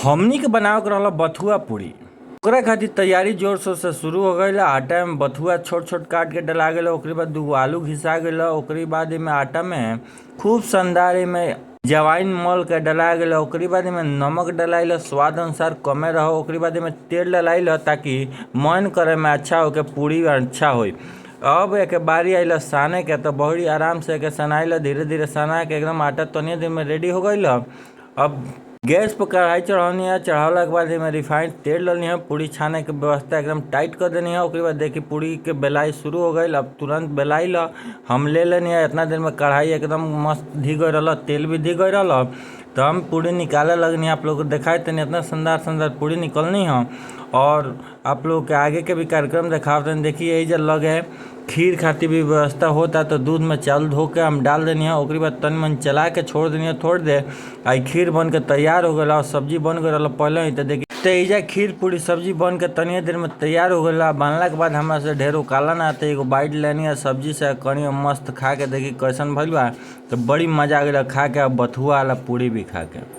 हमनी के बनावे के रहल बथुआ पूरी। ओकरा खातिर तैयारी जोर शोर से शुरू हो गईल। आटा में बथुआ छोट छोट काट के डला गईल। ओकरे बाद 2 आलू घिसा गईल। ओकरे बाद एमे आटा में खूब शानदार एमे जवाइन मल के डला गईल। ओकरे बाद एमे नमक डलाइल, स्वाद अनुसार कमे रहो। ओकरे बाद एमे तेल डलाइल ताकि मन करे में अच्छा हो के पूरी अच्छा होई। अब एक बारी आइल साने के, तो बड़ी आराम से एके सनाइल। धीरे धीरे सना के एकदम आटा तनिए देर में रेडी हो गईल। अब गैस पर कढ़ाई चढ़ानी है। चढ़ाला के बाद एमे रिफाइंड तेल डालनी है। पूरी छाने के व्यवस्था एकदम टाइट कर देनी है। ओकरे बाद देखी पूरी के बेलाई शुरू हो गई। अब तुरंत बेलाई हम ले लेनी है। इतना देर में कढ़ाई एकदम मस्त धी गई रहा, तेल भी धी गई रहा। तो हम पूरी निकाले लगनी है। आप लोग को दिखाए तनी इतना शानदार पूरी निकलनी है। और आप लोग के आगे के भी कार्यक्रम दिखाते हैं। देखिए यही जब लगे खीर खातिर भी व्यवस्था होता, तो दूध में चावल धो के हम डाल देनी है। ओकरे बाद तन मन चला के छोड़ देनी है थोड़ी देर। आई खीर बन के तैयार हो गया और सब्जी बन गई रहा पहले ही। तो देखिए तेजा खीर पूरी सब्जी बन के तनिए देर में तैयार हो गया। बनला के बाद हमरा से ढेरों काला ना आते, एगो बाइट लेनी है सब्जी से कनी मस्त खा के देखी कैसन भइल बा। तो बड़ी मजा आ गया खा के, बथुआ वाला पूरी भी खा के।